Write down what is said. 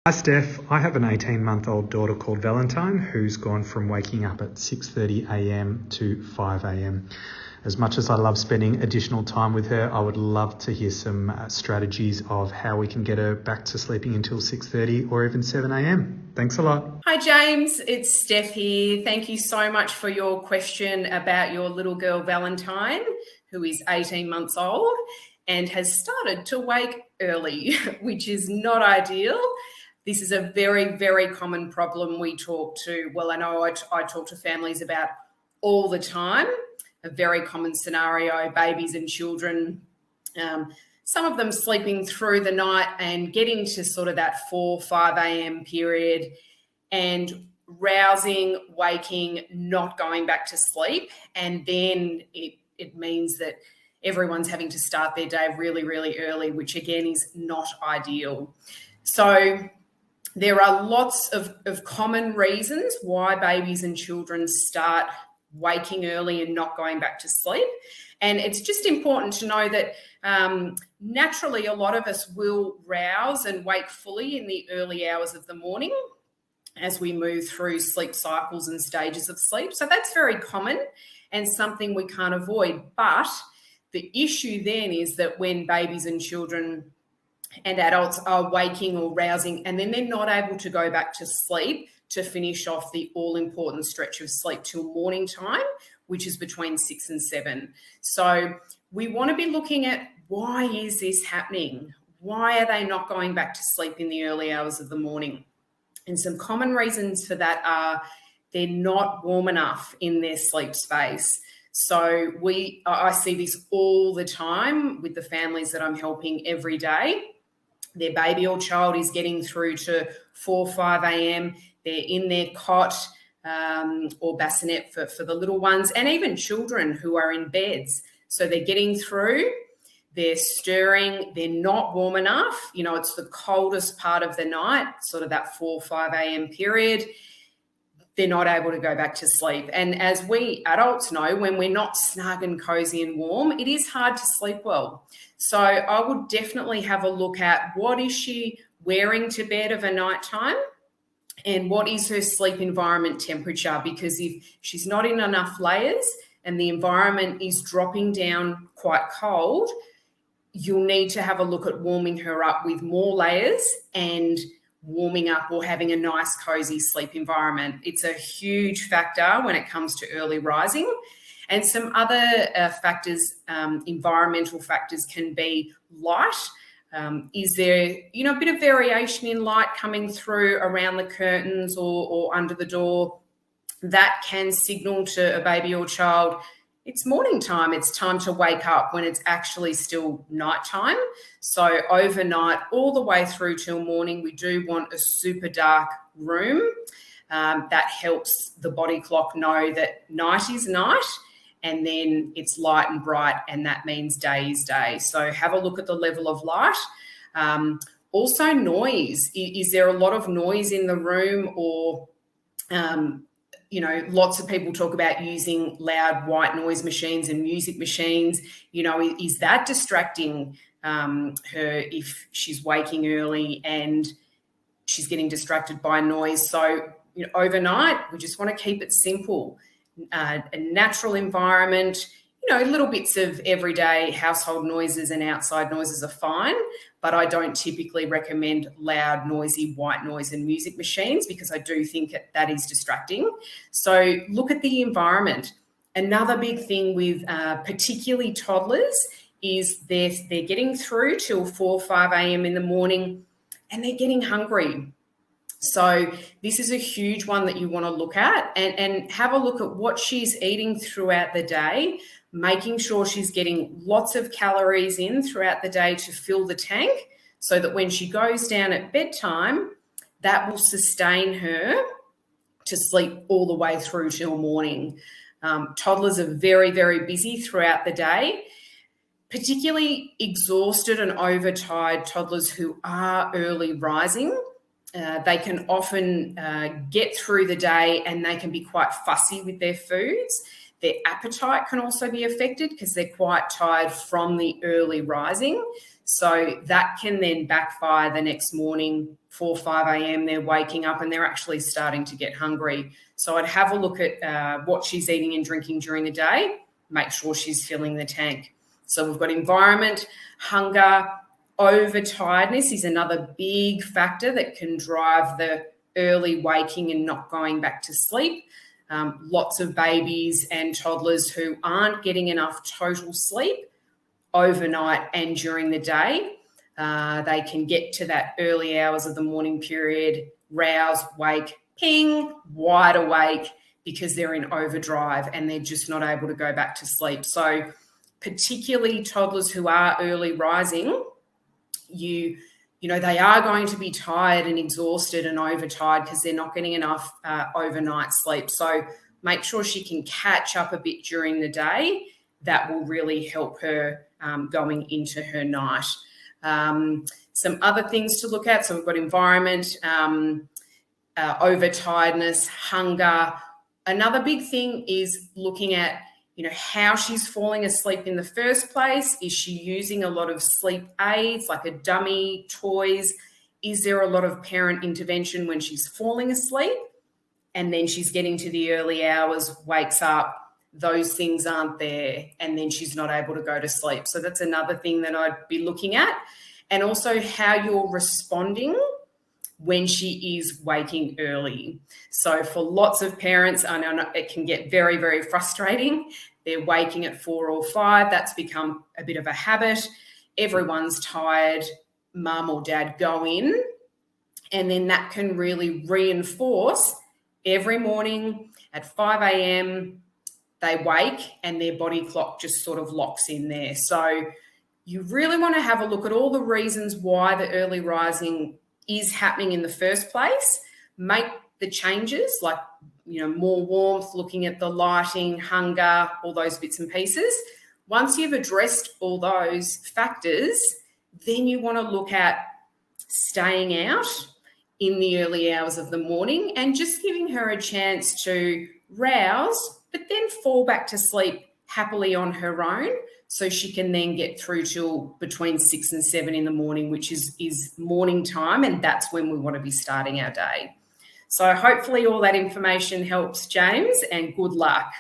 Hi Steph, I have an 18-month-old daughter called Valentine who's gone from waking up at 6:30am to 5am. As much as I love spending additional time with her, I would love to hear some strategies of how we can get her back to sleeping until 6:30 or even 7am. Thanks a lot. Hi James, it's Steph here. Thank you so much for your question about your little girl Valentine, who is 18 months old and has started to wake early, which is not ideal. This is a very, very common problem we talk to. Well, I know I talk to families about all the time. A very common scenario, babies and children, some of them sleeping through the night and getting to sort of that 4, 5 a.m. period and rousing, waking, not going back to sleep. And then it means that everyone's having to start their day really, really early, which again is not ideal. So there are lots of common reasons why babies and children start waking early and not going back to sleep. And it's just important to know that naturally a lot of us will rouse and wake fully in the early hours of the morning as we move through sleep cycles and stages of sleep. So that's very common and something we can't avoid. But the issue then is that when babies and children and adults are waking or rousing and then they're not able to go back to sleep to finish off the all-important stretch of sleep till morning time, which is between 6 and 7. So we want to be looking at, why is this happening? Why are they not going back to sleep in the early hours of the morning? And some common reasons for that are they're not warm enough in their sleep space. So I see this all the time with the families that I'm helping every day. Their baby or child is getting through to 4, 5 a.m. They're in their cot or bassinet for the little ones, and even children who are in beds. So they're getting through, they're stirring, they're not warm enough. You know, it's the coldest part of the night, sort of that 4, 5 a.m. period. They're not able to go back to sleep. And as we adults know, when we're not snug and cozy and warm, it is hard to sleep well. So I would definitely have a look at, what is she wearing to bed of a nighttime and what is her sleep environment temperature? Because if she's not in enough layers and the environment is dropping down quite cold, you'll need to have a look at warming her up with more layers and warming up or having a nice cozy sleep environment. It's a huge factor when it comes to early rising. And some other factors, environmental factors, can be light. Is there, a bit of variation in light coming through around the curtains or under the door? That can signal to a baby or child, it's morning time, it's time to wake up, when it's actually still nighttime. So overnight, all the way through till morning, we do want a super dark room. That helps the body clock know that night is night, and then it's light and bright, and that means day is day. So have a look at the level of light. Also noise. Is there a lot of noise in the room, or lots of people talk about using loud white noise machines and music machines. Is that distracting her if she's waking early and she's getting distracted by noise? So overnight, we just want to keep it simple. A natural environment, little bits of everyday household noises and outside noises are fine, but I don't typically recommend loud, noisy white noise and music machines, because I do think that is distracting. So look at the environment. Another big thing with particularly toddlers is they're getting through till 4, 5 a.m. in the morning and they're getting hungry. So this is a huge one that you want to look at and have a look at what she's eating throughout the day, making sure she's getting lots of calories in throughout the day to fill the tank, so that when she goes down at bedtime, that will sustain her to sleep all the way through till morning. Toddlers are very, very busy throughout the day, particularly exhausted and overtired toddlers who are early rising. They can often get through the day and they can be quite fussy with their foods. Their appetite can also be affected because they're quite tired from the early rising. So that can then backfire the next morning, 4, 5 a.m. They're waking up and they're actually starting to get hungry. So I'd have a look at what she's eating and drinking during the day, make sure she's filling the tank. So we've got environment, hunger, overtiredness is another big factor that can drive the early waking and not going back to sleep. Lots of babies and toddlers who aren't getting enough total sleep overnight and during the day. They can get to that early hours of the morning period, rouse, wake, ping, wide awake because they're in overdrive and they're just not able to go back to sleep. So particularly toddlers who are early rising, you know, they are going to be tired and exhausted and overtired because they're not getting enough overnight sleep. So make sure she can catch up a bit during the day. That will really help her going into her night. Some other things to look at. So we've got environment, overtiredness, hunger. Another big thing is looking at, you know, how she's falling asleep in the first place. Is she using a lot of sleep aids like a dummy, toys? Is there a lot of parent intervention when she's falling asleep and then she's getting to the early hours, wakes up, those things aren't there, and then she's not able to go to sleep? So that's another thing that I'd be looking at. And also how you're responding when she is waking early. So for lots of parents, I know it can get very, very frustrating. They're waking at 4 or 5. That's become a bit of a habit. Everyone's tired. Mum or dad go in. And then that can really reinforce every morning at 5 a.m., they wake and their body clock just sort of locks in there. So you really want to have a look at all the reasons why the early rising is happening in the first place. Make the changes, like, you know, more warmth, looking at the lighting, hunger, all those bits and pieces. Once you've addressed all those factors, then you want to look at staying out in the early hours of the morning and just giving her a chance to rouse, but then fall back to sleep happily on her own, so she can then get through till between 6 and 7 in the morning, which is morning time, and that's when we want to be starting our day. So hopefully all that information helps, James, and good luck.